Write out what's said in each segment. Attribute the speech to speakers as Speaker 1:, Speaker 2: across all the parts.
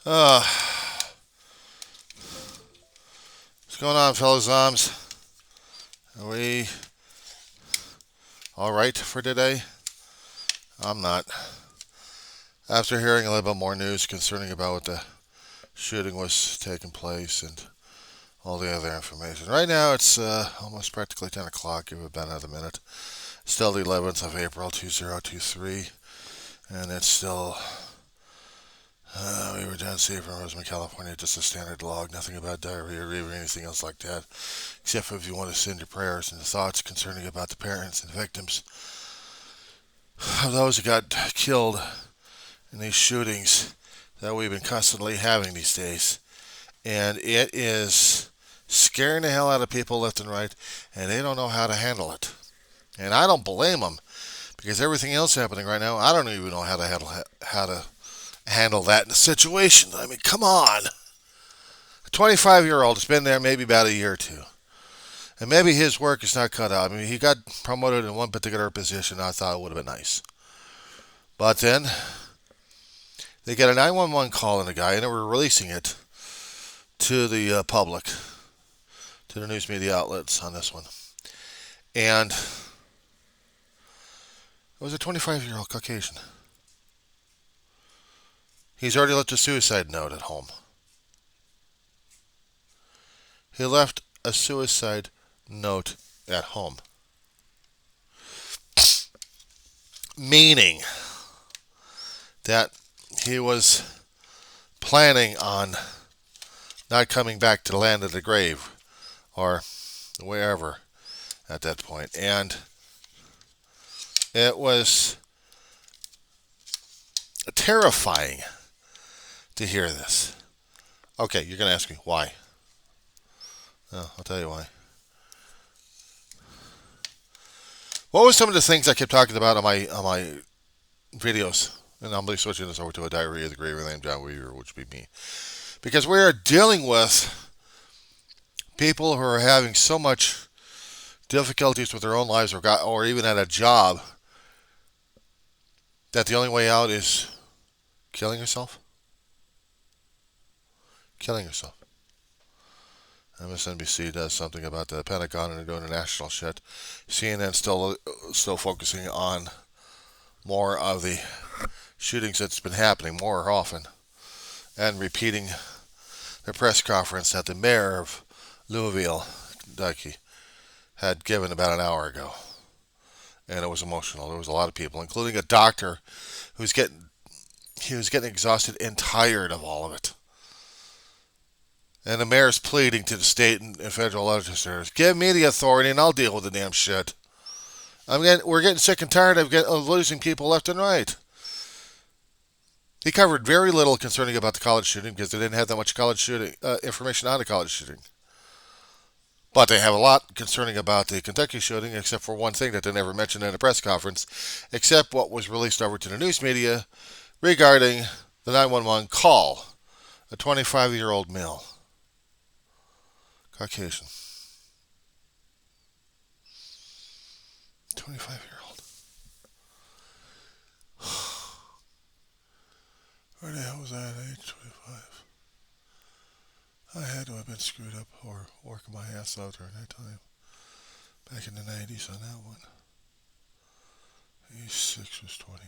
Speaker 1: Uh, what's going on, fellas? Are we all right for today? I'm not. After hearing a little bit more news concerning about what the shooting was taking place and all the other information. Right now, it's almost practically 10 o'clock. Give it about another minute. Still the 11th of April, 2023, and it's still. We were down safe in Rosamond, California. Just a standard log. Nothing about diarrhea or anything else like that. Except for if you want to send your prayers and thoughts concerning about the parents and victims of those who got killed in these shootings that we've been constantly having these days. And it is scaring the hell out of people left and right, and they don't know how to handle it. And I don't blame them because everything else happening right now, I don't even know how to handle that in a situation. I mean, come on. A 25-year-old has been there maybe about a year or two. And maybe his work is not cut out. I mean, he got promoted in one particular position. I thought it would have been nice. But then they get a 911 call on the guy, and they were releasing it to the public, to the news media outlets on this one. And it was a 25-year-old Caucasian. He's already left a suicide note at home. He left a suicide note at home. Meaning that he was planning on not coming back to the land of the grave or wherever at that point. And it was terrifying to hear this. Okay, you're going to ask me why. I'll tell you why. What were some of the things I kept talking about on my videos? And I'm switching this over to a diarrhea of the grave named John Weaver, which would be me. Because we are dealing with people who are having so much difficulties with their own lives or even at a job that the only way out is killing yourself. Killing yourself. MSNBC does something about the Pentagon and they're doing the national shit. CNN still focusing on more of the shootings that's been happening more often and repeating the press conference that the mayor of Louisville, Kentucky, had given about an hour ago. And it was emotional. There was a lot of people, including a doctor who was getting exhausted and tired of all of it. And the mayor's pleading to the state and federal legislators, give me the authority and I'll deal with the damn shit. We're getting sick and tired of losing people left and right. He covered very little concerning about the college shooting because they didn't have that much college shooting information on the college shooting. But they have a lot concerning about the Kentucky shooting, except for one thing that they never mentioned in a press conference, except what was released over to the news media regarding the 911 call. A 25-year-old male. Caucasian. 25-year-old. Where the hell was I at age 25? I had to have been screwed up or working my ass out during that time. Back in the 90s on that one. Age 6 was 20.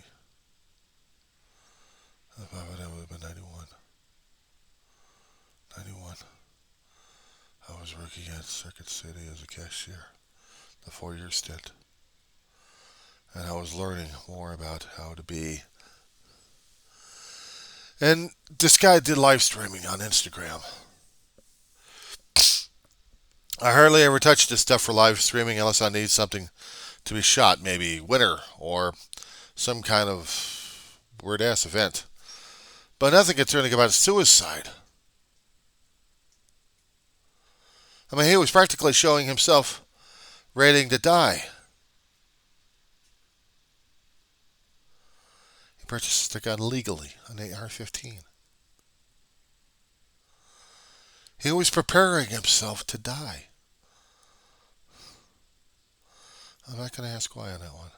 Speaker 1: If I would have been 91. 91. I was working at Circuit City as a cashier. The 4-year stint. And I was learning more about how to be. And this guy did live streaming on Instagram. I hardly ever touch this stuff for live streaming unless I need something to be shot, maybe winter or some kind of weird ass event. But nothing concerning about suicide. I mean, he was practically showing himself ready to die. He purchased the gun legally, an AR-15. He was preparing himself to die. I'm not going to ask why on that one.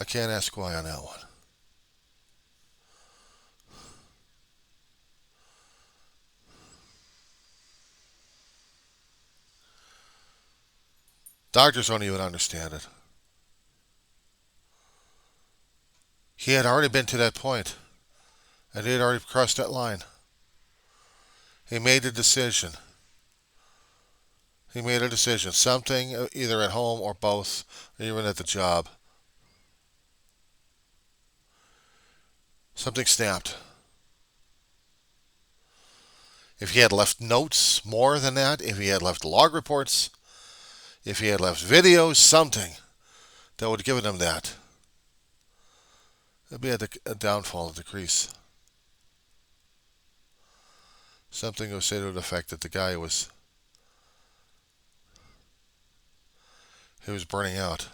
Speaker 1: I can't ask why on that one. Doctors don't even understand it. He had already been to that point, and he had already crossed that line. He made a decision. He made a decision. Something, either at home or both, or even at the job. Something snapped. If he had left notes more than that, if he had left log reports, if he had left videos, something that would have given him that, it'd be a downfall, a decrease. Something would say to the effect that the guy was burning out.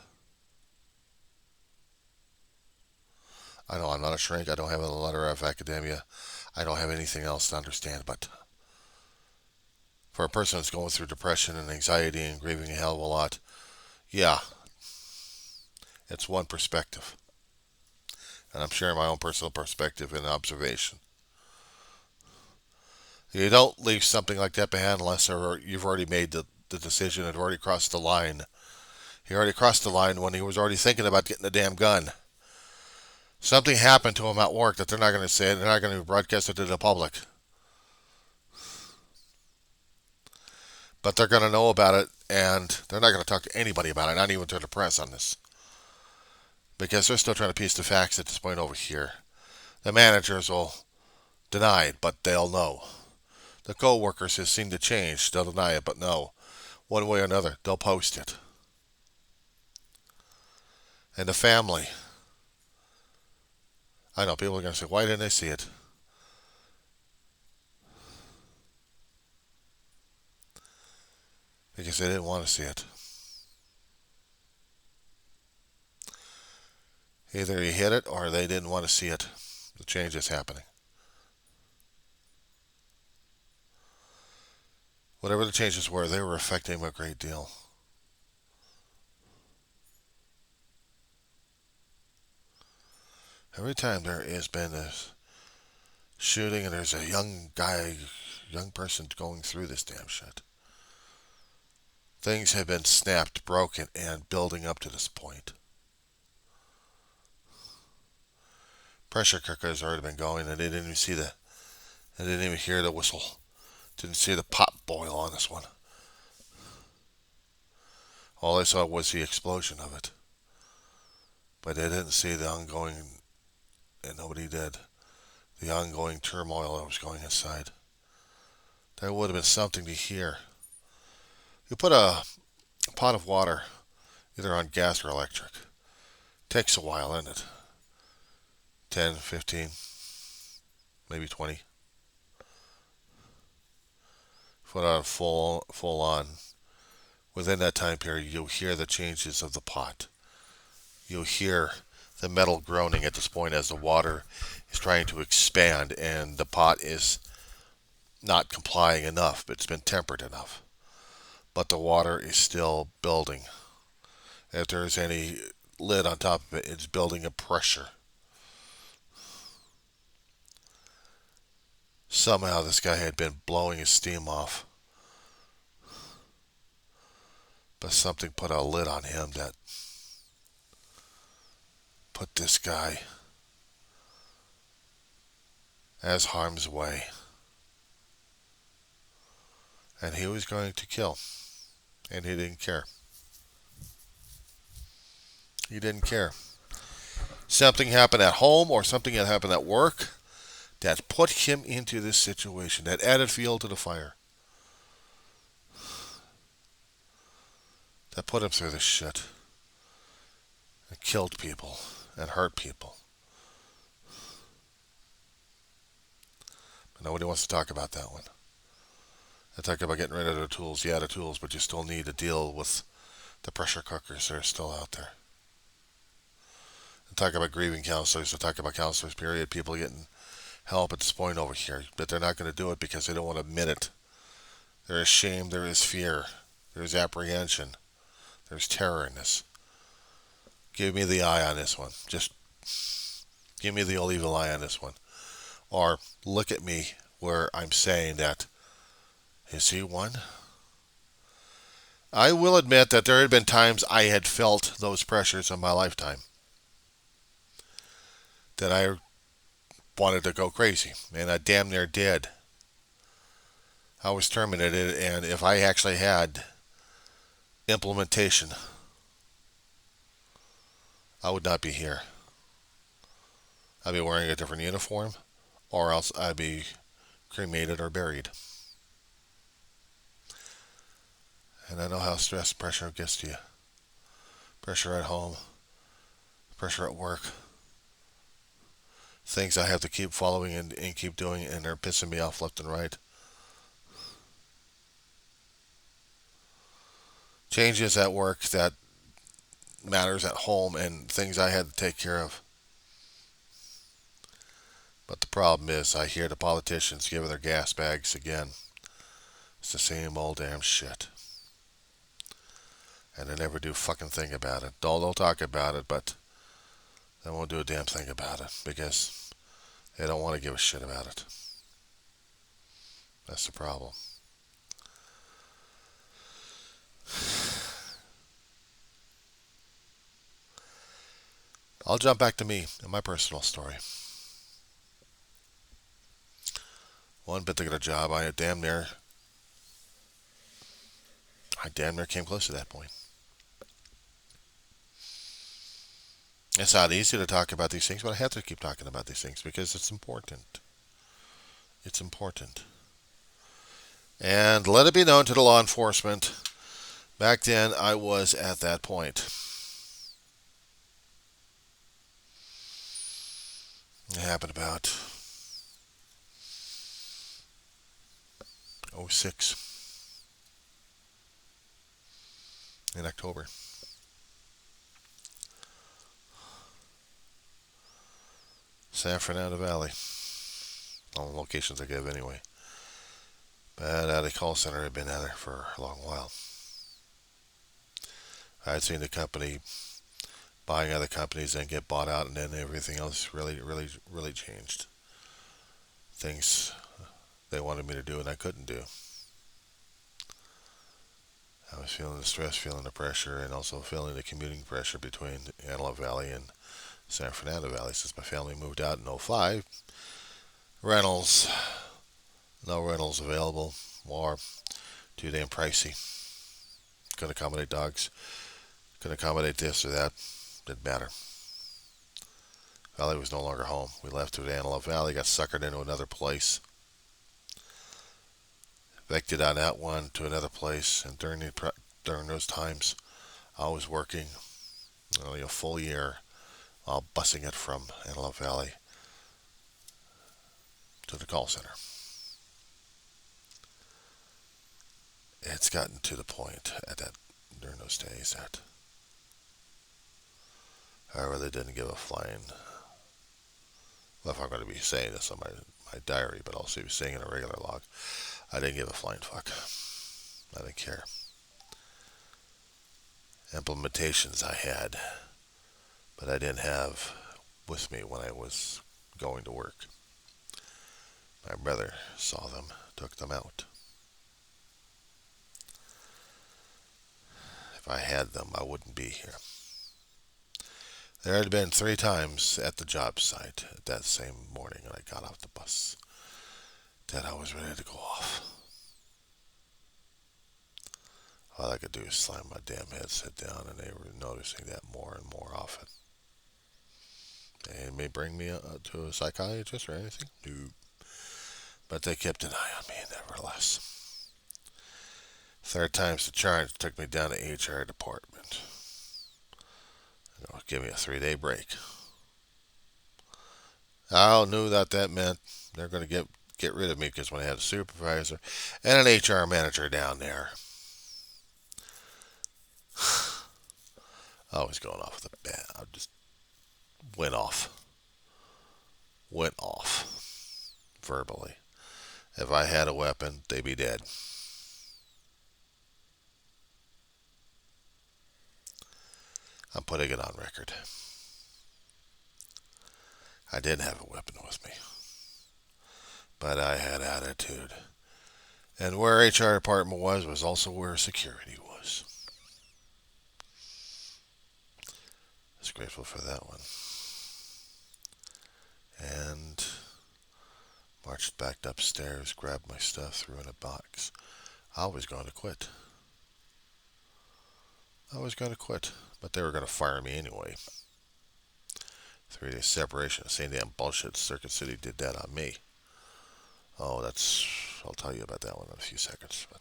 Speaker 1: I know I'm not a shrink. I don't have a letter of academia. I don't have anything else to understand, but for a person that's going through depression and anxiety and grieving a hell of a lot, yeah, it's one perspective. And I'm sharing my own personal perspective and observation. You don't leave something like that behind unless you've already made the decision and already crossed the line. He already crossed the line when he was already thinking about getting the damn gun. Something happened to him at work that they're not going to say. They're not going to broadcast it to the public. But they're going to know about it, and they're not going to talk to anybody about it, not even to the press on this. Because they're still trying to piece the facts at this point over here. The managers will deny it, but they'll know. The co-workers have seen the change. They'll deny it, but no. One way or another, they'll post it. And the family. I know people are going to say, why didn't they see it? Because they didn't want to see it. Either he hid it or they didn't want to see it. The change is happening. Whatever the changes were, they were affecting him a great deal. Every time there has been a shooting and there's a young person going through this damn shit, things have been snapped, broken, and building up to this point. Pressure cooker has already been going, and they didn't even hear the whistle. Didn't see the pot boil on this one. All they saw was the explosion of it. But they didn't see the ongoing, and nobody did, the ongoing turmoil that was going inside. That would have been something to hear. You put a pot of water, either on gas or electric. Takes a while, isn't it? 10, 15, maybe 20. Put on full on. Within that time period, you'll hear the changes of the pot. You'll hear the metal groaning at this point as the water is trying to expand and the pot is not complying enough, but it's been tempered enough. But the water is still building. If there's any lid on top of it, it's building a pressure. Somehow this guy had been blowing his steam off. But something put a lid on him that put this guy as harm's way. And he was going to kill. And he didn't care. He didn't care. Something happened at home or something that happened at work that put him into this situation, that added fuel to the fire. That put him through this shit. And killed people and hurt people. But nobody wants to talk about that one. They talk about getting rid of the tools. Yeah, the tools, but you still need to deal with the pressure cookers that are still out there. They talk about grieving counselors. They talk about counselors, period. People getting help at this point over here. But they're not going to do it because they don't want to admit it. There is shame. There is fear. There is apprehension. There's terror in this. Give me the eye on this one. Just give me the old evil eye on this one. Or look at me where I'm saying that, is he one? I will admit that there had been times I had felt those pressures in my lifetime that I wanted to go crazy, and I damn near did. I was terminated, and if I actually had implementation, I would not be here. I'd be wearing a different uniform, or else I'd be cremated or buried. And I know how stress and pressure gets to you. Pressure at home, pressure at work, things I have to keep following and keep doing, and they're pissing me off left and right. Changes at work that matters at home, and things I had to take care of. But the problem is, I hear the politicians giving their gas bags again. It's the same old damn shit. And they never do a fucking thing about it. They'll talk about it, but they won't do a damn thing about it because they don't want to give a shit about it. That's the problem. I'll jump back to me and my personal story. One particular job, I damn near came close to that point. It's not easy to talk about these things, but I have to keep talking about these things because it's important. It's important. And let it be known to the law enforcement, back then I was at that point. It happened about 06 in October. San Fernando Valley. All the locations I give anyway. But at a call center, I'd been at it for a long while. I had seen the company buying other companies and get bought out, and then everything else really changed. Things they wanted me to do and I couldn't do. I was feeling the stress, feeling the pressure, and also feeling the commuting pressure between Antelope Valley and San Fernando Valley. Since my family moved out in '05, rentals, no rentals available, or too damn pricey. Couldn't accommodate dogs, couldn't accommodate this or that, didn't matter. Valley was no longer home. We left to the Antelope Valley, got suckered into another place. Evicted on that one to another place, and during those times, I was working nearly a full year while busing it from Antelope Valley to the call center. It's gotten to the point during those days that I really didn't give a flying. Well, if I'm going to be saying this on my diary, but also be saying in a regular log, I didn't give a flying fuck. I didn't care. Implementations I had, but I didn't have with me when I was going to work. My brother saw them, took them out. If I had them, I wouldn't be here. There had been 3 times at the job site that same morning when I got off the bus that I was ready to go off. All I could do is slam my damn headset down, and they were noticing that more and more often. They may bring me to a psychiatrist or anything, no. But they kept an eye on me nevertheless. 3rd time's the charge, took me down to HR department. Give me a 3-day break. I knew that meant they're going to get rid of me because when I had a supervisor and an HR manager down there, I was going off with a bang. I just went off verbally. If I had a weapon, they'd be dead. I'm putting it on record. I didn't have a weapon with me, but I had attitude. And where HR department was also where security was. was. I was grateful for that one. And marched back upstairs, grabbed my stuff, threw in a box. I was going to quit. I was going to quit, but they were going to fire me anyway. 3 day separation, same damn bullshit. Circuit City did that on me. Oh, I'll tell you about that one in a few seconds. But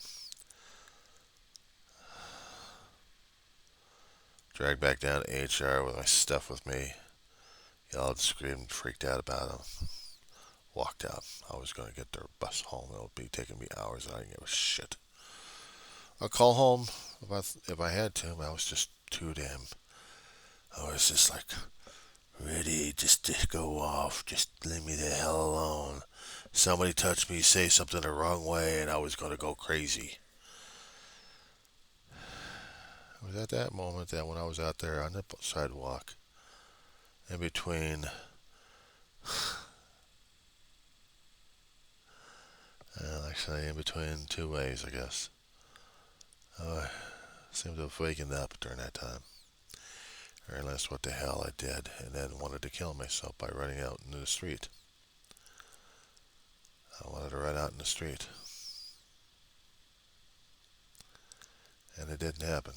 Speaker 1: dragged back down to HR with my stuff with me. Yelled, screamed, freaked out about them. Walked out. I was going to get their bus home. It would be taking me hours and I didn't give a shit. I'll call home if I had to, but I was just too damn. I was just like ready just to go off. Just leave me the hell alone. Somebody touched me, say something the wrong way, and I was going to go crazy. It was at that moment that when I was out there on the sidewalk, in between actually in between two ways, I guess. I seemed to have wakened up during that time. I realized what the hell I did, and then wanted to kill myself by running out into the street. I wanted to run out in the street. And it didn't happen.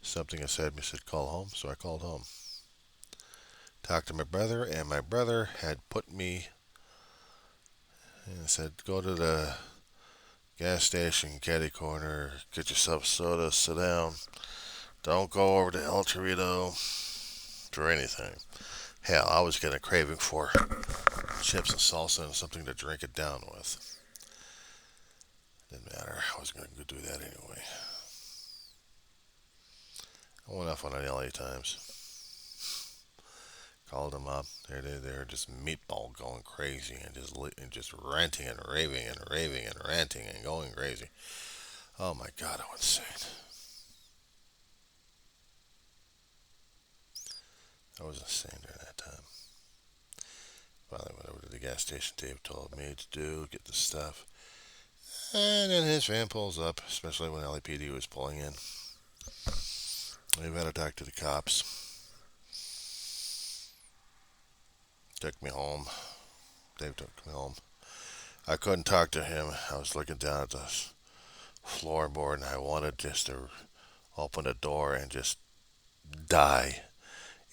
Speaker 1: Something inside me said, call home, so I called home. Talked to my brother, and my brother had put me and said, go to the gas station, caddy corner, get yourself a soda, sit down. Don't go over to El Torito for anything. Hell, I was getting a craving for chips and salsa and something to drink it down with. Didn't matter. I was going to do that anyway. I went off on an LA Times. Called them up. They're just meatball going crazy and just ranting and raving and raving and ranting and going crazy. Oh my God, I went insane. I was insane during that time. Finally went over to the gas station Dave told me to do, get the stuff. And then his van pulls up, especially when LAPD was pulling in. We've had to talk to the cops. Took me home. Dave took me home. I couldn't talk to him. I was looking down at the floorboard and I wanted just to open the door and just die.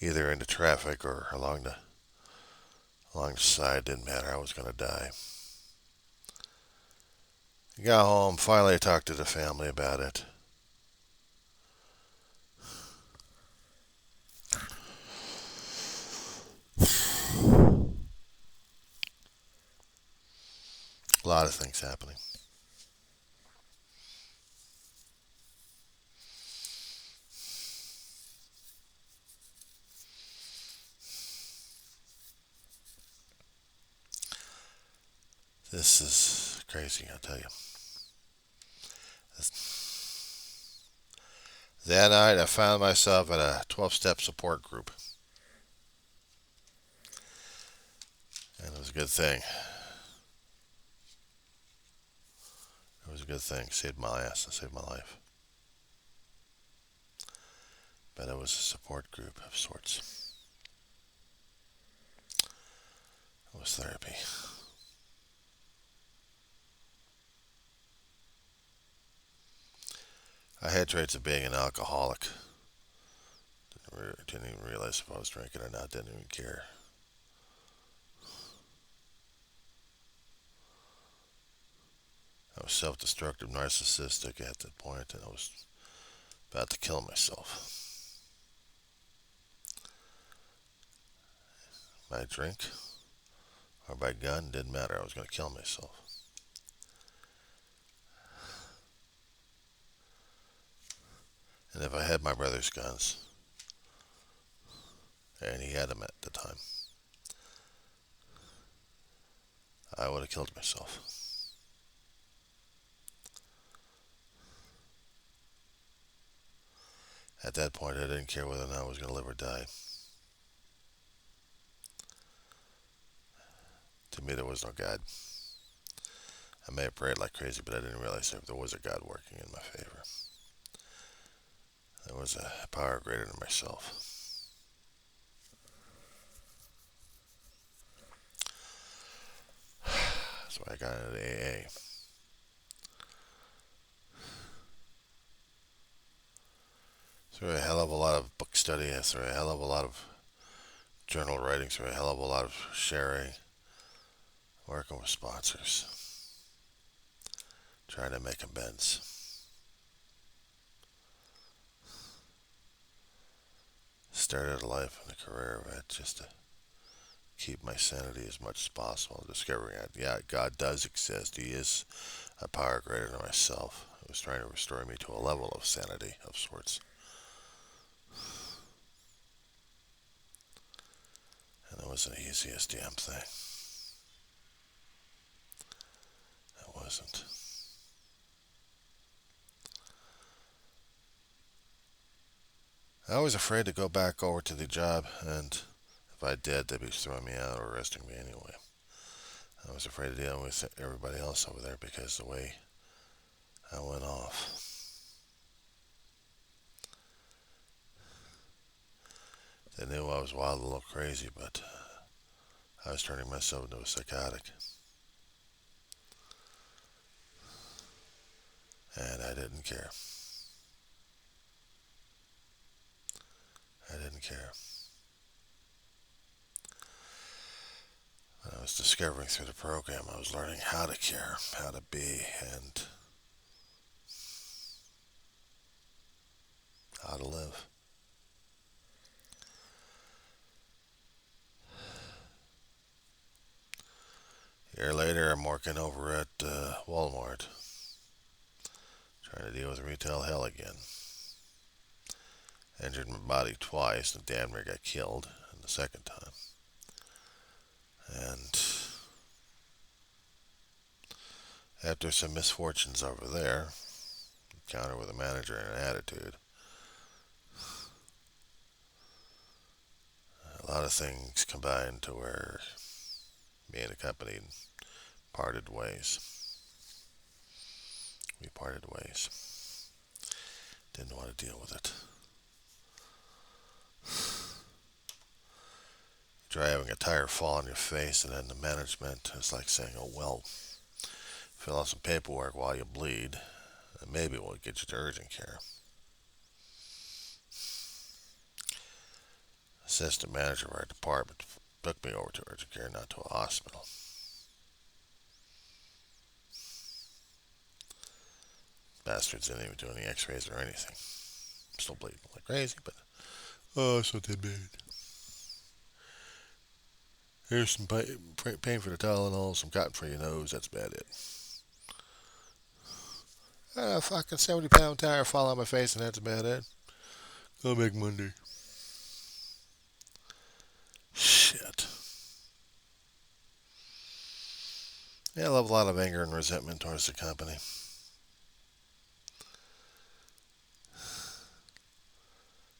Speaker 1: Either into traffic or along the side. Didn't matter. I was going to die. Got home. Finally, I talked to the family about it. A lot of things happening. This is crazy, I'll tell you. That night, I found myself at a 12-step support group. And it was a good thing. It was a good thing. Saved my ass. It saved my life. But it was a support group of sorts. It was therapy. I had traits of being an alcoholic. Didn't even realize if I was drinking or not. Didn't even care. I was self-destructive, narcissistic at that point, and I was about to kill myself. By drink or by gun, didn't matter. I was going to kill myself. And if I had my brother's guns, and he had them at the time, I would have killed myself. At that point, I didn't care whether or not I was going to live or die. To me, there was no God. I may have prayed like crazy, but I didn't realize there was a God working in my favor. There was a power greater than myself. That's why I got into AA. Through a hell of a lot of book study, through a hell of a lot of journal writing, through a hell of a lot of sharing, working with sponsors, trying to make amends. Started a life and a career of it just to keep my sanity as much as possible. Discovering that, yeah, God does exist. He is a power greater than myself. He was trying to restore me to a level of sanity of sorts. And it wasn't the easiest damn thing. It wasn't. I was afraid to go back over to the job, and if I did, they'd be throwing me out or arresting me anyway. I was afraid of dealing with everybody else over there because the way I went off. They knew I was wild, a little crazy, but I was turning myself into a psychotic. And I didn't care. I didn't care. I was discovering through the program, I was learning how to care, how to be, and how to live. A year later, I'm working over at Walmart, trying to deal with retail hell again. Injured my body twice and damn near got killed the second time. And after some misfortunes over there, encounter with a manager and an attitude, a lot of things combined to where me and the company parted ways. We parted ways. Didn't want to deal with it. Try having a tire fall on your face, and then the management is like saying, oh, well, fill out some paperwork while you bleed, and maybe we'll get you to urgent care. Assistant manager of our department took me over to urgent care, not to a hospital. Bastards didn't even do any x-rays or anything. I'm still bleeding like crazy, but it's not that bad. Here's some pain for the Tylenol, some cotton for your nose, that's about it. A fucking 70-pound tire fall on my face and that's about it. I'll make Monday. Shit. Yeah, I have a lot of anger and resentment towards the company.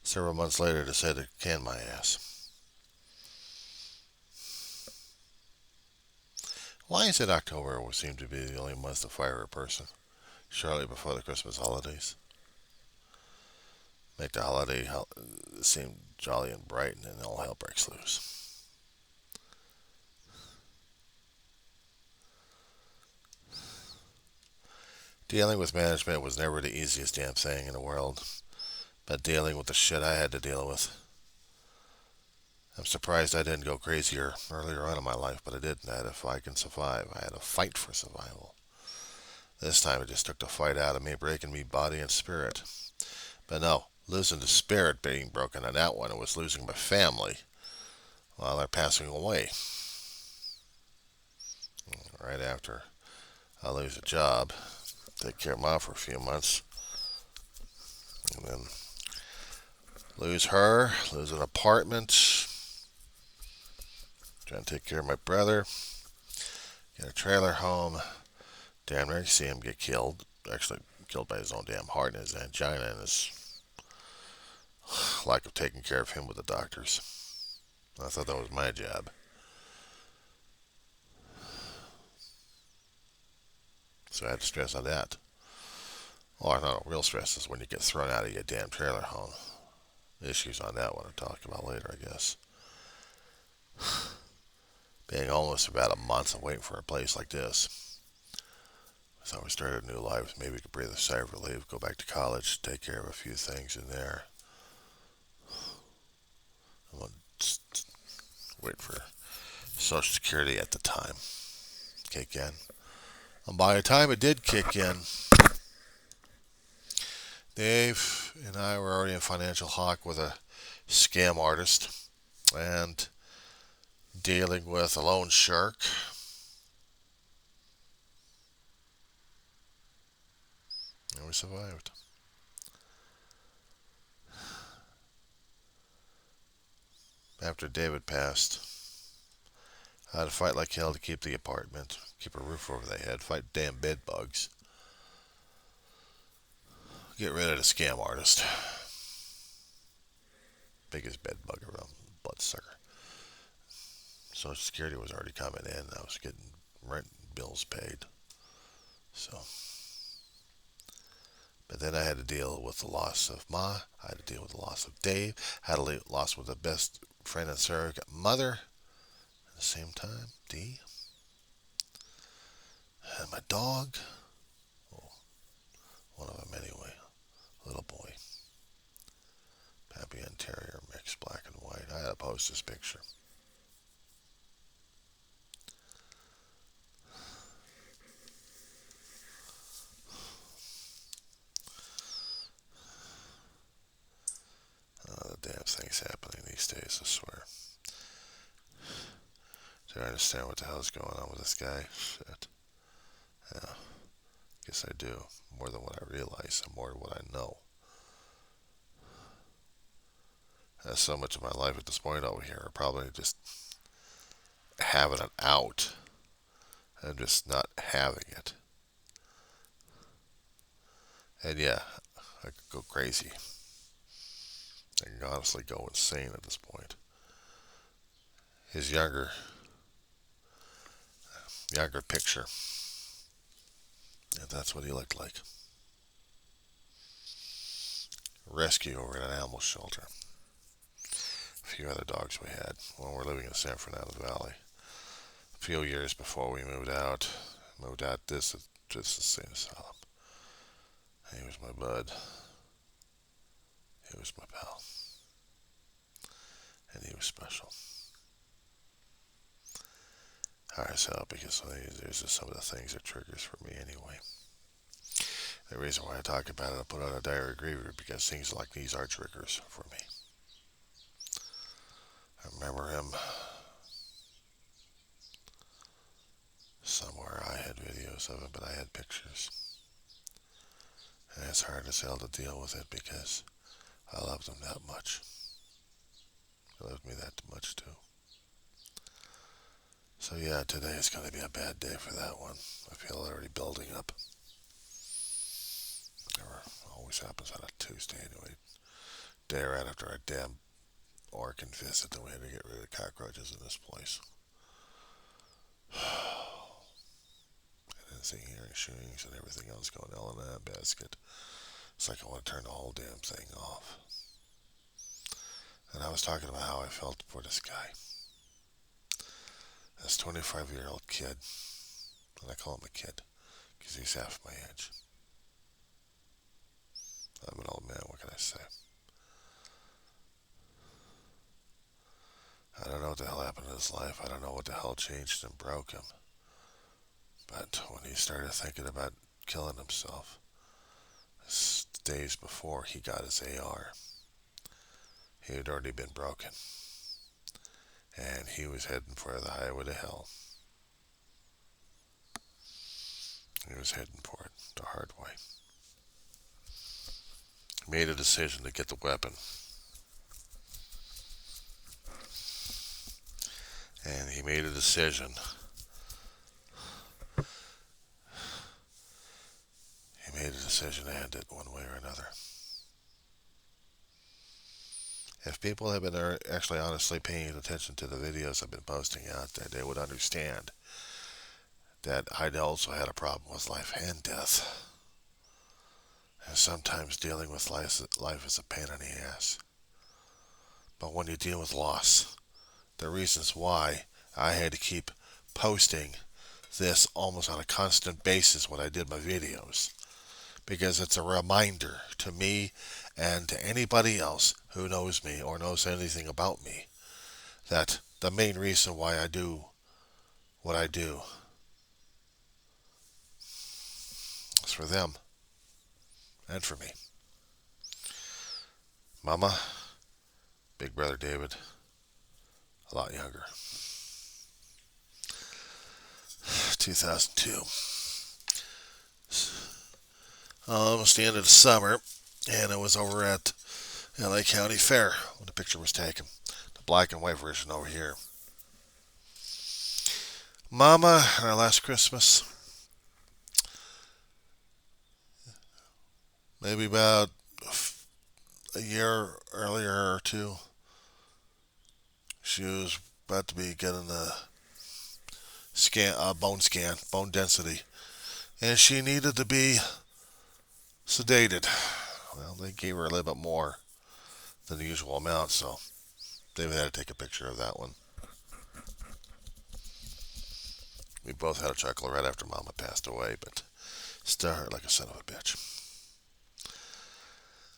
Speaker 1: Several months later, decided to can my ass. Why is it October would seem to be the only month to fire a person? Shortly before the Christmas holidays. Make the holiday seem jolly and bright, and then all hell breaks loose. Dealing with management was never the easiest damn thing in the world, but dealing with the shit I had to deal with. I'm surprised I didn't go crazier earlier on in my life, but I did. I had to fight and survive. I had to fight for survival. This time it just took the fight out of me, breaking me body and spirit. But no, losing the spirit being broken on that one, it was losing my family while they're passing away. Right after I lose a job, take care of mom for a few months, and then lose her, lose an apartment, trying to take care of my brother, get a trailer home, damn near see him get killed, actually killed by his own damn heart and his angina and his lack of taking care of him with the doctors. I thought that was my job. So I had to stress on that. Or no, real stress is when you get thrown out of your damn trailer home. Issues on that one I'll talk about later, I guess. Being homeless for about a month and waiting for a place like this. So we started a new life. Maybe we could breathe a sigh of relief, go back to college, take care of a few things in there. Just wait for Social Security at the time kick in. And by the time it did kick in, Dave and I were already in financial hock with a scam artist and dealing with a loan shark. And we survived. After David passed, I had to fight like hell to keep the apartment, keep a roof over their head, fight damn bed bugs, get rid of the scam artist. Biggest bed bug around, bloodsucker. Social Security was already coming in. I was getting rent bills paid. So, but then I had to deal with the loss of Ma. I had to deal with the loss of Dave. I had to loss with the best friend and surrogate mother. At the same time, Dee. And my dog. Oh, one of them anyway. Little boy. Pappy and Terrier mix, black and white. I had to post this picture. The damn thing's happening these days, I swear. Do I understand what the hell's going on with this guy? Shit. Yeah. Guess I do. More than what I realize and more than what I know. That's so much of my life at this point over here. Probably just having it out and just not having it. And yeah, I could go crazy. I can honestly go insane at this point. His younger picture. And that's what he looked like. Rescue over at an animal shelter. A few other dogs we had when we were living in San Fernando Valley. A few years before we moved out. This is just the same asylum. He was my bud. He was my pal. And he was special. Alright, so because there's just some of the things that triggers for me anyway. The reason why I talk about it, I put out a diary griever because things like these are triggers for me. I remember him somewhere. I had videos of it, but I had pictures. And it's hard as hell to deal with it because I loved him that much. He loved me that much too. So yeah, today is going to be a bad day for that one. I feel it already building up. Never always happens on a Tuesday anyway. Day right after our damn Orkin visit that we had to get rid of cockroaches in this place. And then seeing hearing shootings and everything else going on in that basket. It's like I want to turn the whole damn thing off. And I was talking about how I felt for this guy. This 25-year-old kid. And I call him a kid because he's half my age. I'm an old man, what can I say? I don't know what the hell happened in his life. I don't know what the hell changed and broke him. But when he started thinking about killing himself, days before he got his AR, he had already been broken. And he was heading for the highway to hell. He was heading for it the hard way. He made a decision to get the weapon. And he made a decision. He made a decision to end it one way or another. If people have been actually honestly paying attention to the videos I've been posting out there, they would understand that I also had a problem with life and death. And sometimes dealing with life is a pain in the ass. But when you deal with loss, the reasons why I had to keep posting this almost on a constant basis when I did my videos, because it's a reminder to me and to anybody else who knows me or knows anything about me that the main reason why I do what I do is for them and for me. Mama, big brother David, a lot younger. 2002. Almost the end of the summer, and I was over at LA County Fair when the picture was taken. The black and white version over here. Mama, on our last Christmas, maybe about a year earlier or two, she was about to be getting a bone density, and she needed to be sedated. Well, they gave her a little bit more than the usual amount, so David had to take a picture of that one. We both had a chuckle right after Mama passed away, but still hurt like a son of a bitch.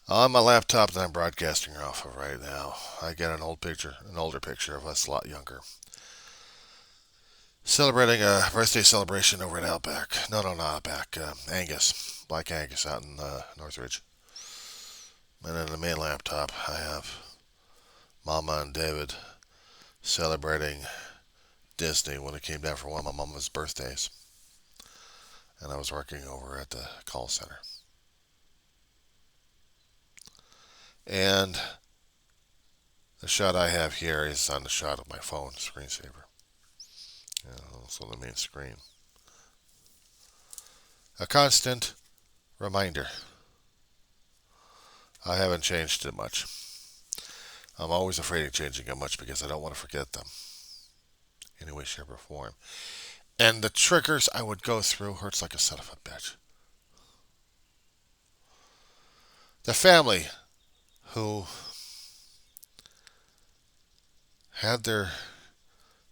Speaker 1: On my laptop that I'm broadcasting off of right now, I get an older picture of us a lot younger. Celebrating a birthday celebration over at Outback. No, not Outback. Angus. Black Angus out in Northridge. And in the main laptop, I have Mama and David celebrating Disney when it came down for one of my mama's birthdays. And I was working over at the call center. And the shot I have here is on the shot of my phone screensaver. Also the main screen. A constant reminder. I haven't changed it much. I'm always afraid of changing it much because I don't want to forget them. In any way, shape, or form. And the triggers I would go through hurts like a son of a bitch. The family who had their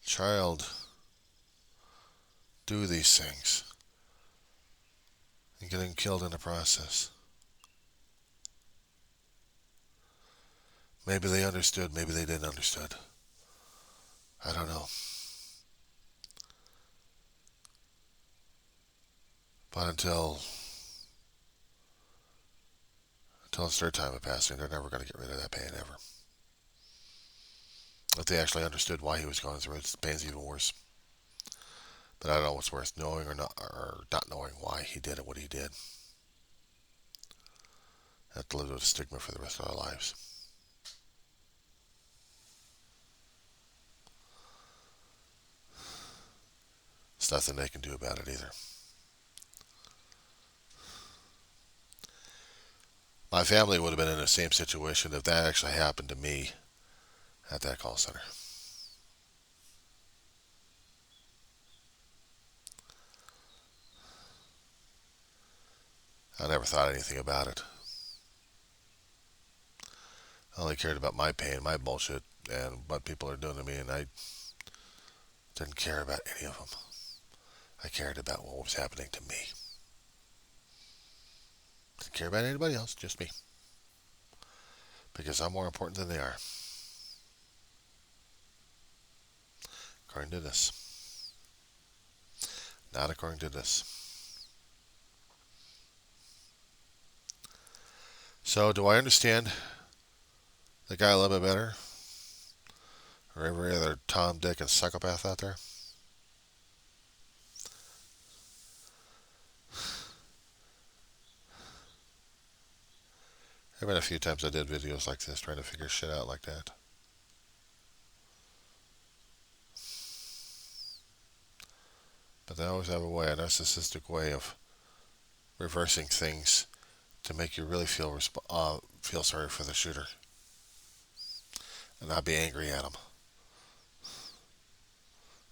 Speaker 1: child do these things and getting killed in the process. Maybe they understood, maybe they didn't understand. I don't know. But until it's their time of passing, they're never going to get rid of that pain ever. If they actually understood why he was going through it, the pain's even worse. But I don't know what's worse, knowing or not knowing why he did it, what he did. Have to live with a stigma for the rest of our lives. There's nothing they can do about it either. My family would have been in the same situation if that actually happened to me at that call center. I never thought anything about it. I only cared about my pain, my bullshit, and what people are doing to me, and I didn't care about any of them. I cared about what was happening to me. Didn't care about anybody else, just me. Because I'm more important than they are. According to this. Not according to this. So, do I understand the guy a little bit better? Or every other Tom, Dick, and psychopath out there? There have been a few times I did videos like this, trying to figure shit out like that. But they always have a narcissistic way of reversing things to make you really feel sorry for the shooter and not be angry at him.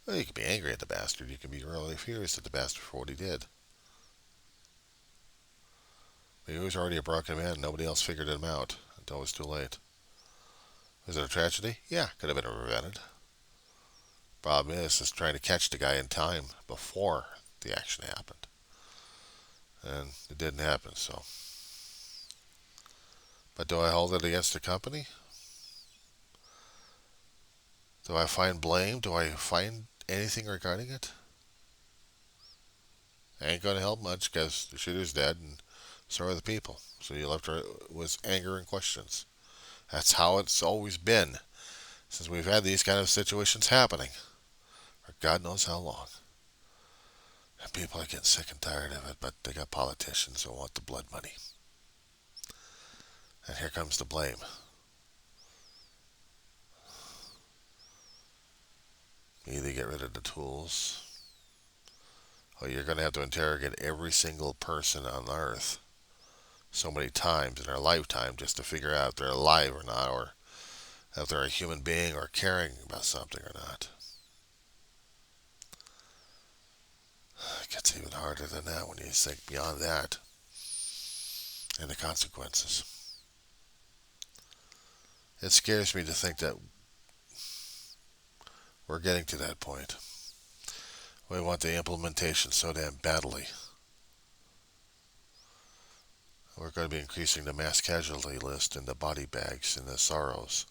Speaker 1: Well, you can be angry at the bastard. You can be really furious at the bastard for what he did. But he was already a broken man. Nobody else figured him out until it was too late. Was it a tragedy? Yeah, could have been prevented. Problem is trying to catch the guy in time before the action happened. And it didn't happen, so. But do I hold it against the company? Do I find blame? Do I find anything regarding it? Ain't going to help much because the shooter's dead and so are the people. So you left her with anger and questions. That's how it's always been since we've had these kind of situations happening for God knows how long. And people are getting sick and tired of it, but they got politicians who want the blood money. And here comes the blame. You either get rid of the tools, or you're going to have to interrogate every single person on Earth so many times in their lifetime just to figure out if they're alive or not, or if they're a human being or caring about something or not. It gets even harder than that when you think beyond that and the consequences. It scares me to think that we're getting to that point. We want the implementation so damn badly. We're going to be increasing the mass casualty list and the body bags and the sorrows.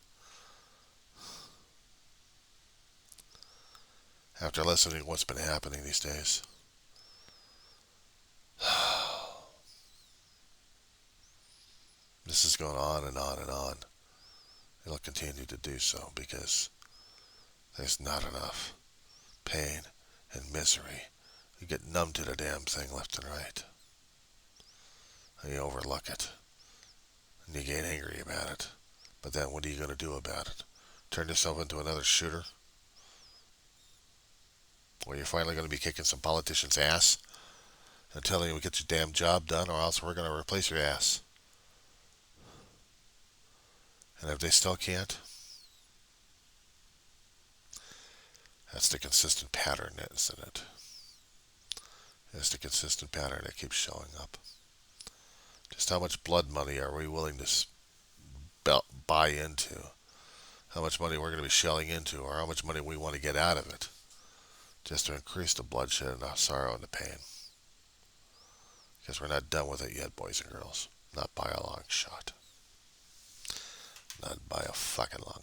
Speaker 1: After listening to what's been happening these days. This is going on and on and on. It'll continue to do so because there's not enough pain and misery. You get numb to the damn thing left and right. And you overlook it. And you get angry about it. But then what are you going to do about it? Turn yourself into another shooter? Or you're finally going to be kicking some politician's ass and telling you get your damn job done or else we're going to replace your ass. And if they still can't, that's the consistent pattern, isn't it? It's the consistent pattern that keeps showing up. Just how much blood money are we willing to buy into? How much money we're going to be shelling into, or how much money we want to get out of it, just to increase the bloodshed and the sorrow and the pain. Because we're not done with it yet, boys and girls. Not by a long shot. Not by a fucking long